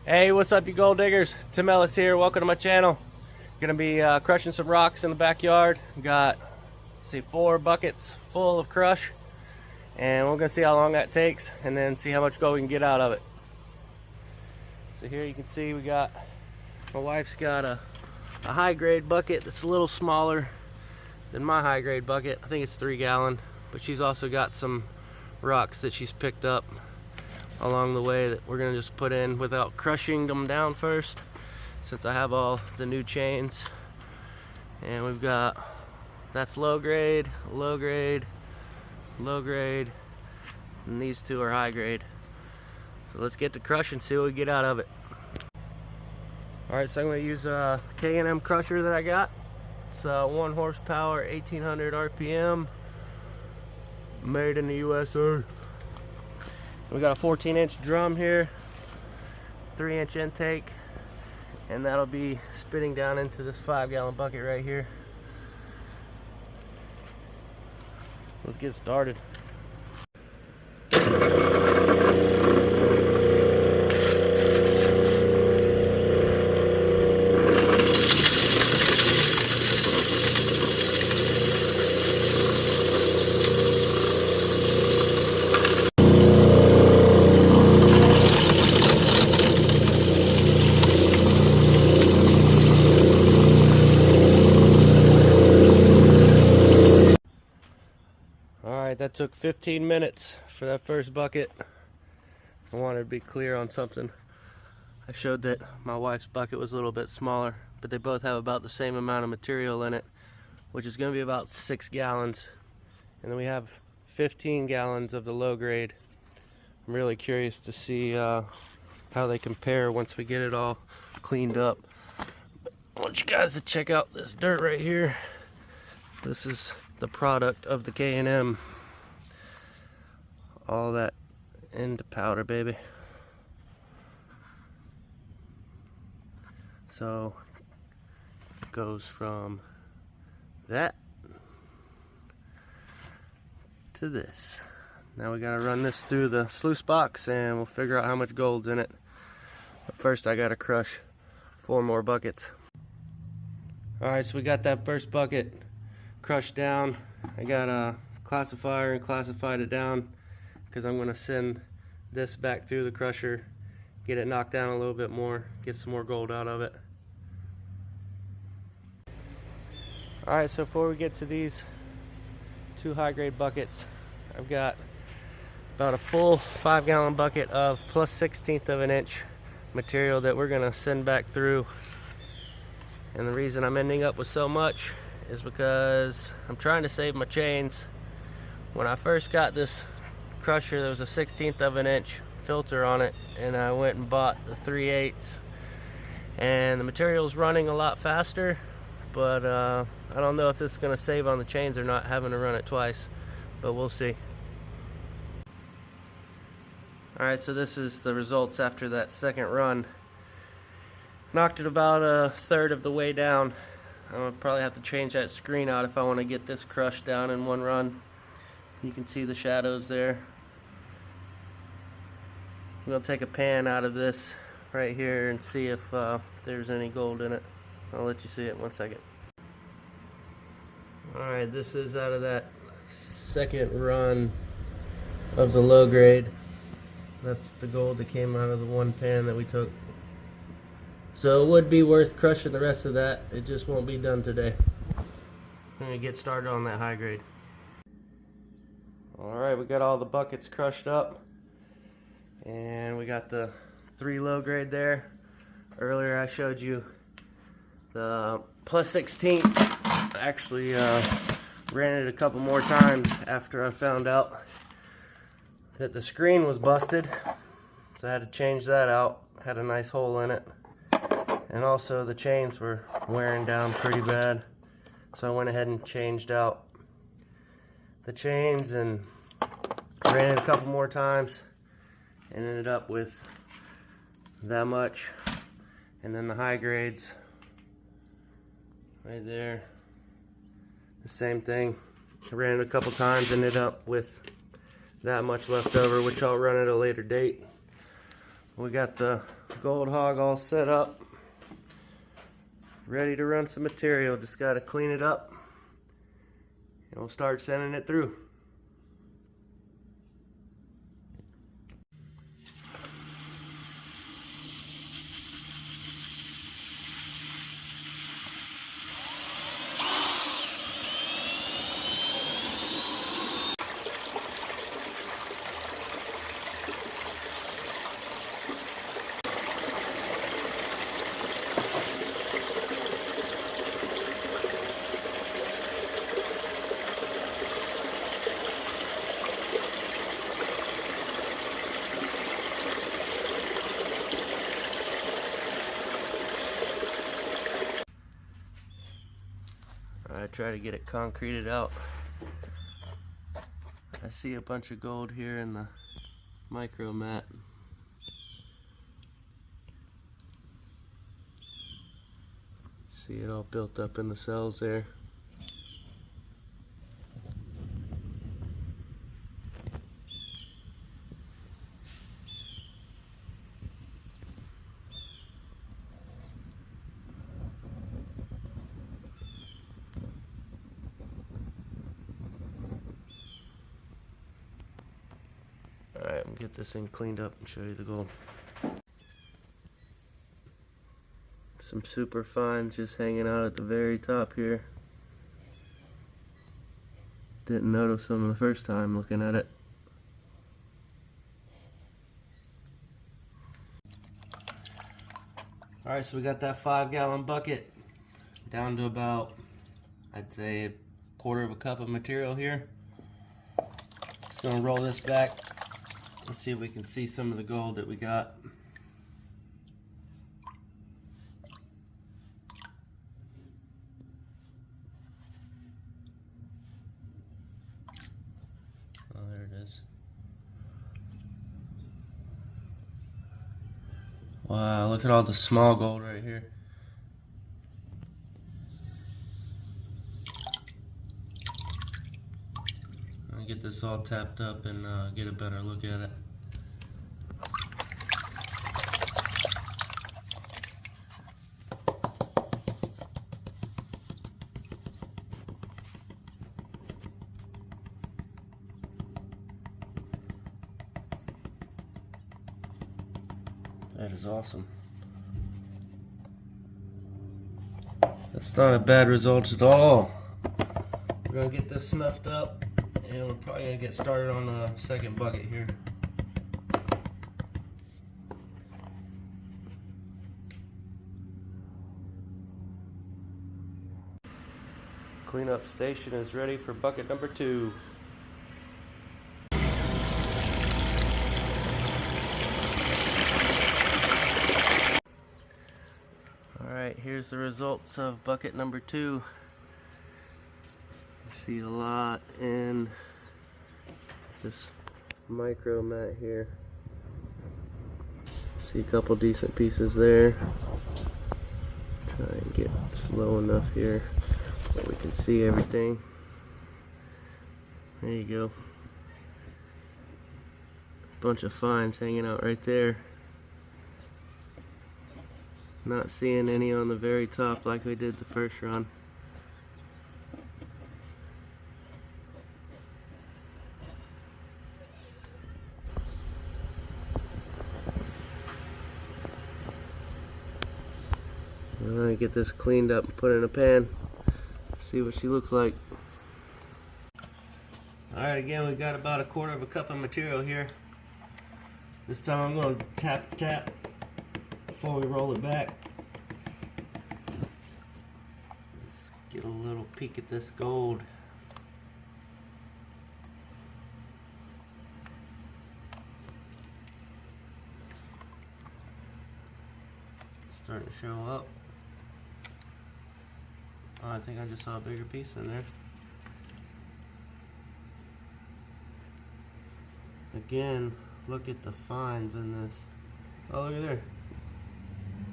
Hey, what's up, you gold diggers? Tim Ellis here. Welcome to my channel. Gonna be crushing some rocks in the backyard. We got, see, 4 buckets full of crush, and we're gonna see how long that takes, and then see how much gold we can get out of it. So here you can see we got, my wife's got a high grade bucket that's a little smaller than my high grade bucket. I think it's 3 gallon, but she's also got some rocks that she's picked up along the way that we're gonna just put in without crushing them down first, since I have all the new chains. And we've got, that's low grade, low grade, low grade, and these 2 are high grade. So let's get to crush and see what we get out of it. Alright, so I'm going to use a K&M crusher that I got. It's 1 horsepower, 1800 RPM, made in the USA. We got a 14-inch drum here, 3-inch intake, and that'll be spitting down into this 5-gallon bucket right here. Let's get started. Alright, that took 15 minutes for that first bucket. I wanted to be clear on something. I showed that my wife's bucket was a little bit smaller, but they both have about the same amount of material in it, which is going to be about 6 gallons. And then we have 15 gallons of the low grade. I'm really curious to see how they compare once we get it all cleaned up. I want you guys to check out this dirt right here. This is the product of the K&M. All that into powder, baby. So it goes from that to this. Now we gotta run this through the sluice box and we'll figure out how much gold's in it. But first I gotta crush 4 more buckets. Alright, so we got that first bucket crushed down. I got a classifier and classified it down because I'm going to send this back through the crusher, get it knocked down a little bit more, get some more gold out of it. Alright, so before we get to these 2 high grade buckets, I've got about a full 5-gallon bucket of plus 1/16 of an inch material that we're going to send back through. And the reason I'm ending up with so much is because I'm trying to save my chains. When I first got this crusher, there was a 1/16 of an inch filter on it, and I went and bought the 3/8, and the material's running a lot faster, but I don't know if this is going to save on the chains or not, having to run it twice, but we'll see. Alright, so this is the results after that second run. Knocked it about 1/3 of the way down. I'll probably have to change that screen out if I want to get this crushed down in one run. You can see the shadows there. I'm going to take a pan out of this right here and see if there's any gold in it. I'll let you see it in 1 second. Alright, this is out of that second run of the low grade. That's the gold that came out of the one pan that we took. So it would be worth crushing the rest of that. It just won't be done today. I'm going to get started on that high grade. Alright, we got all the buckets crushed up. And we got the 3 low grade there. Earlier I showed you the plus 16. I actually ran it a couple more times after I found out that the screen was busted. So I had to change that out. Had a nice hole in it. And also the chains were wearing down pretty bad, so I went ahead and changed out the chains and ran it a couple more times and ended up with that much. And then the high grades right there, the same thing. I ran it a couple times, ended up with that much left over, which I'll run at a later date. We got the gold hog all set up, ready to run some material. Just got to clean it up and we'll start sending it through. I try to get it concreted out. I see a bunch of gold here in the micro mat. See it all built up in the cells there. Alright, we'll get this thing cleaned up and show you the gold. Some super fines just hanging out at the very top here. Didn't notice them the first time looking at it. Alright, so we got that 5-gallon bucket down to about, I'd say, a quarter of a cup of material here. Just gonna roll this back. Let's see if we can see some of the gold that we got. Oh, there it is. Wow, look at all the small gold right here. I'll get this all tapped up and get a better look at it. That is awesome. That's not a bad result at all. We're gonna get this snuffed up and we're probably gonna get started on the second bucket here. Cleanup station is ready for bucket number 2. Alright, here's the results of bucket number 2. You see a lot in this micro mat here. See a couple decent pieces there. Try and get slow enough here that we can see everything. There you go. Bunch of fines hanging out right there. Not seeing any on the very top like we did the first run. I'm gonna get this cleaned up and put in a pan. See what she looks like. Alright, again, we've got about a quarter of a cup of material here. This time I'm going to tap before we roll it back. Let's get a little peek at this gold. Starting to show up. Oh, I think I just saw a bigger piece in there. Again, look at the fines in this. Oh, look at there.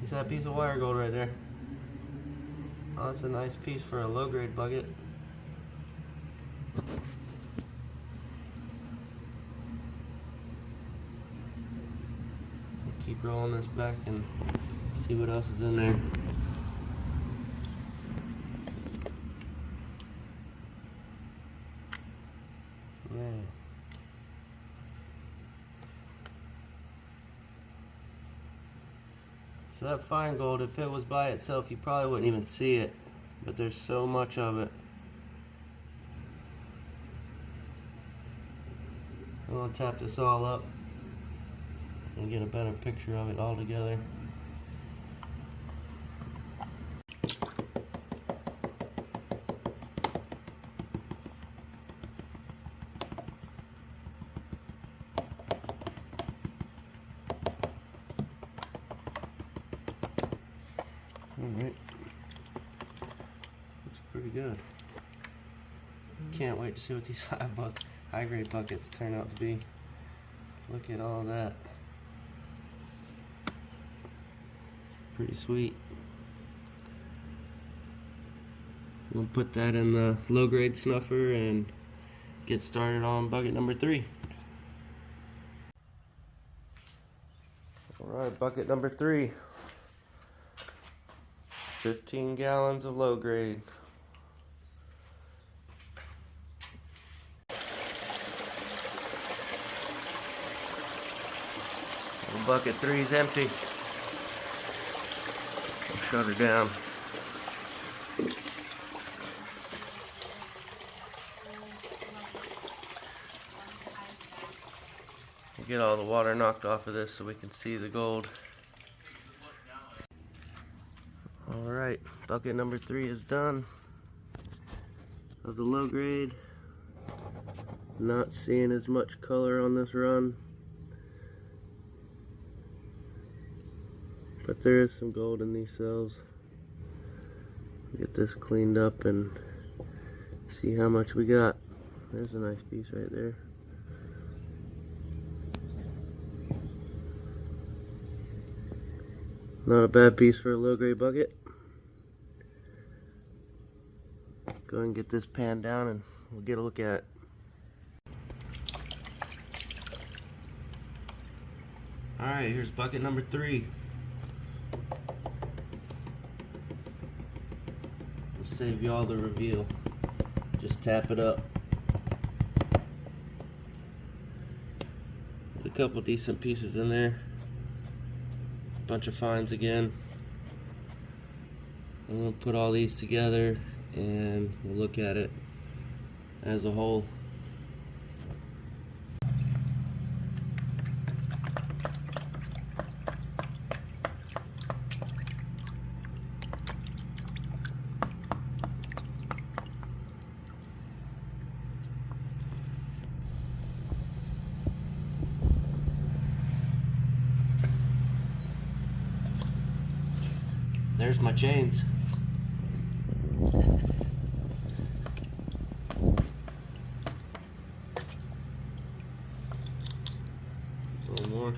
You see that piece of wire gold right there? Oh, that's a nice piece for a low-grade bucket. Keep rolling this back and see what else is in there. Man. So that fine gold, if it was by itself, you probably wouldn't even see it, but there's so much of it. I'm going to tap this all up and get a better picture of it all together. Alright, looks pretty good. Can't wait to see what these high grade buckets turn out to be. Look at all that. Pretty sweet. We'll put that in the low grade snuffer and get started on bucket number 3. Alright, bucket number 3. 15 gallons of low grade. Bucket 3 is empty. I'll shut her down. Get all the water knocked off of this so we can see the gold. Alright, bucket number 3 is done. Of the low grade. Not seeing as much color on this run, but there is some gold in these cells. Get this cleaned up and see how much we got. There's a nice piece right there. Not a bad piece for a low grade bucket. Go ahead and get this pan down and we'll get a look at it. Alright, here's bucket number 3. We'll save you all the reveal. Just tap it up. There's a couple decent pieces in there. Bunch of fines again. I'm going to put all these together and we'll look at it as a whole. There's my chains. A little more.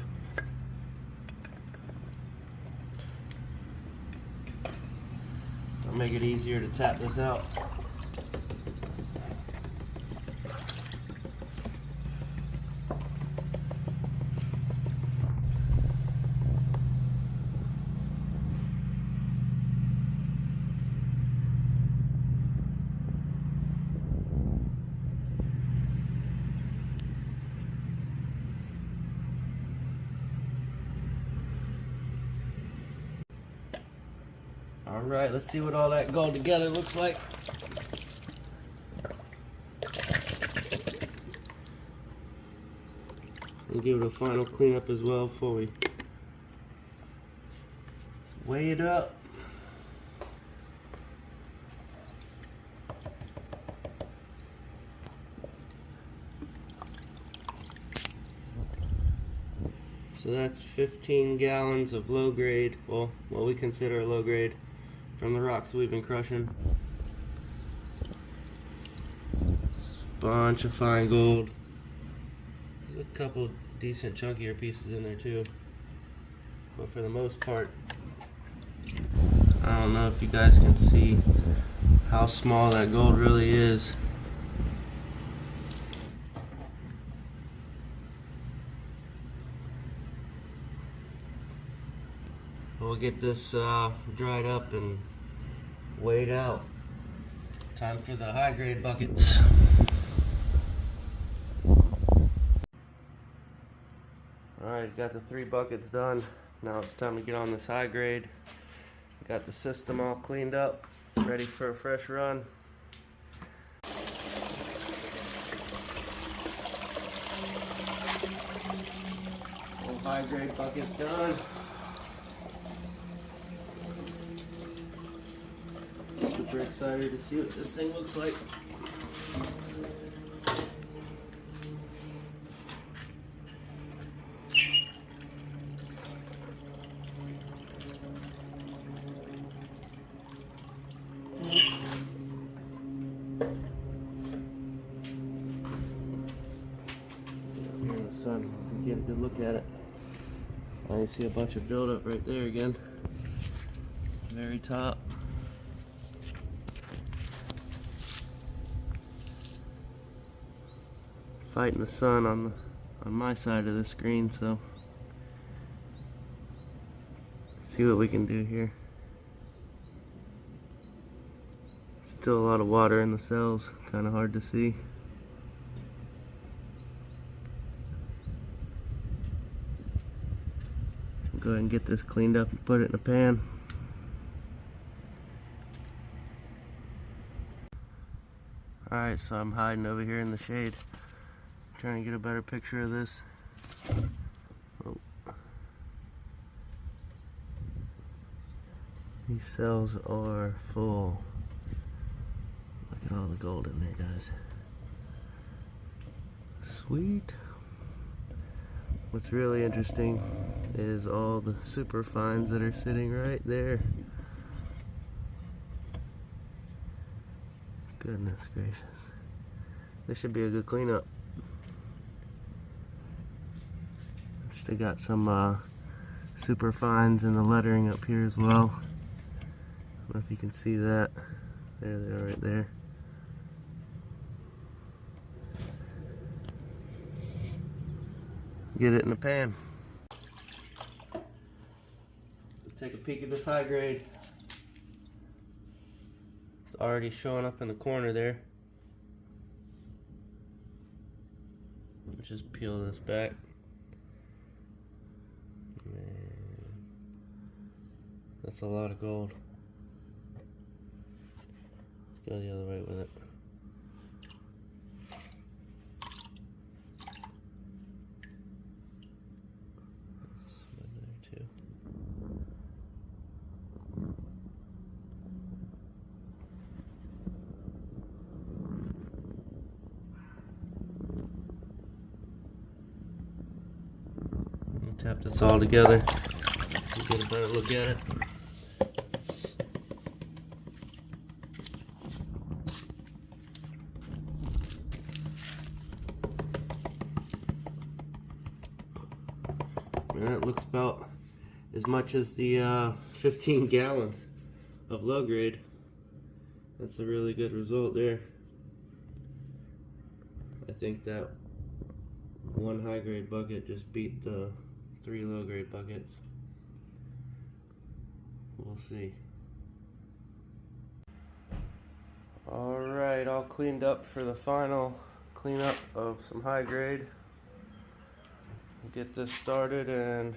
I'll make it easier to tap this out. Alright, let's see what all that gold together looks like. And give it a final cleanup as well before we weigh it up. So that's 15 gallons of low grade, well, what we consider a low grade, from the rocks we've been crushing. Bunch of fine gold. There's a couple decent chunkier pieces in there too, but for the most part, I don't know if you guys can see how small that gold really is. We'll get this dried up and weighed out. Time for the high grade buckets. Alright, got the 3 buckets done. Now it's time to get on this high grade. Got the system all cleaned up, ready for a fresh run. All high grade buckets done. Super excited to see what this thing looks like. Here in the sun, you get a good look at it. I see a bunch of buildup right there again. Very top. Fighting the sun on my side of the screen, so see what we can do here. Still a lot of water in the cells, kind of hard to see. Go ahead and get this cleaned up and put it in a pan. Alright, so I'm hiding over here in the shade, trying to get a better picture of this. Oh. These cells are full. Look at all the gold in there, guys. Sweet. What's really interesting is all the super fines that are sitting right there. Goodness gracious. This should be a good cleanup. Still got some super fines in the lettering up here as well. I don't know if you can see that. There they are right there. Get it in the pan. Take a peek at this high grade. It's already showing up in the corner there. Just peel this back. Man, that's a lot of gold. Let's go the other way with it. Tap this all together. Get a better look at it. And it looks about as much as the 15 gallons of low grade. That's a really good result there. I think that one high grade bucket just beat the 3 low grade buckets. We'll see. Alright, all cleaned up for the final cleanup of some high grade. Get this started and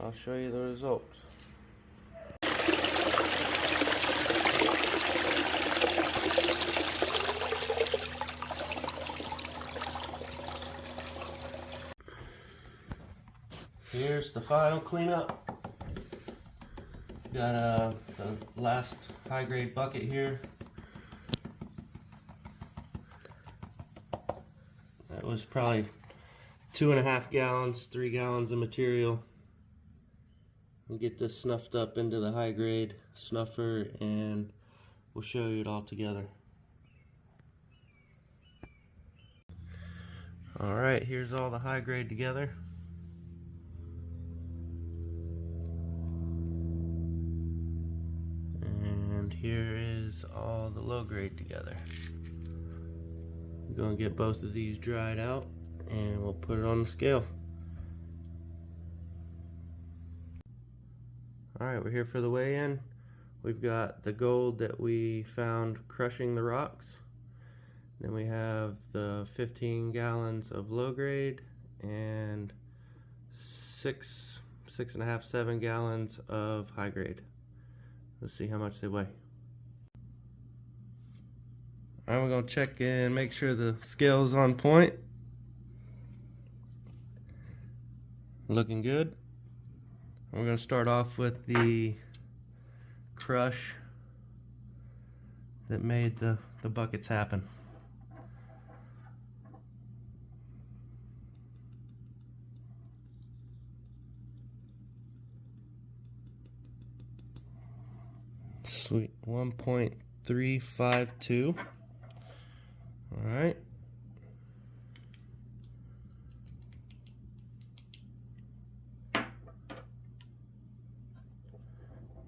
I'll show you the results. Here's the final cleanup. Got the last high grade bucket here. That was probably 2.5 gallons, 3 gallons of material. We'll get this snuffed up into the high grade snuffer and we'll show you it all together. Alright, here's all the high grade together. And here is all the low grade together. We're going to get both of these dried out and we'll put it on the scale. Alright, we're here for the weigh-in. We've got the gold that we found crushing the rocks. Then we have the 15 gallons of low grade and 6.5, 7 gallons of high grade. Let's see how much they weigh. Alright, we're going to check and make sure the scale's on point. Looking good. We're going to start off with the crush that made the buckets happen. Sweet, 1.352. All right.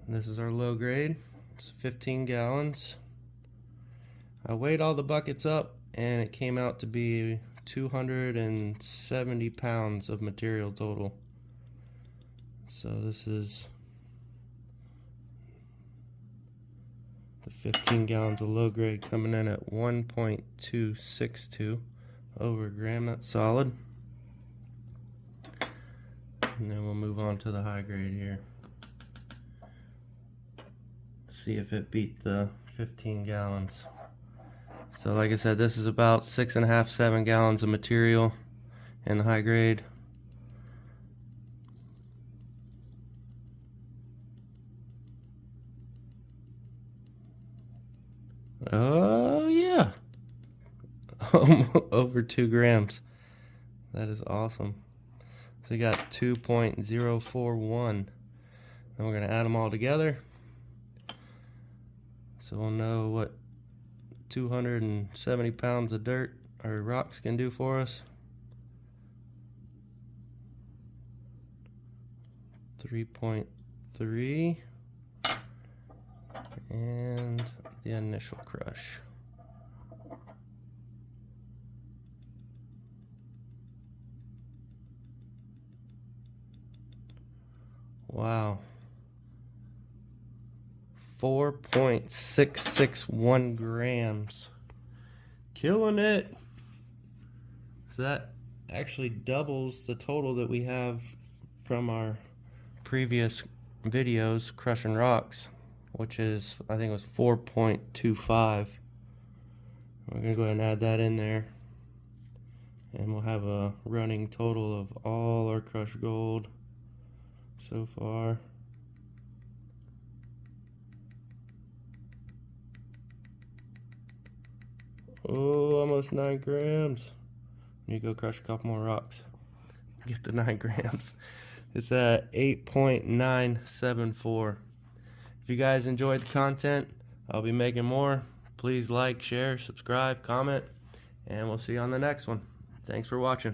This is our low grade. It's 15 gallons. I weighed all the buckets up and it came out to be 270 pounds of material total. So this is the 15 gallons of low grade coming in at 1.262 over a gram. That's solid. And then we'll move on to the high grade here. See if it beat the 15 gallons. So like I said, this is about 6.5, 7 gallons of material in the high grade. Oh yeah, over 2 grams. That is awesome. So we got 2.041, and we're gonna add them all together. So we'll know what 270 pounds of dirt or rocks can do for us. 3.3 and the initial crush. Wow. 4.661 grams. Killing it. So that actually doubles the total that we have from our previous videos crushing rocks, which is, I think it was 4.25. We're gonna go ahead and add that in there, and we'll have a running total of all our crushed gold so far. Oh, almost 9 grams. Need to go crush a couple more rocks. Get the 9 grams. It's at 8.974. If you guys enjoyed the content, I'll be making more. Please like, share, subscribe, comment, and we'll see you on the next one. Thanks for watching.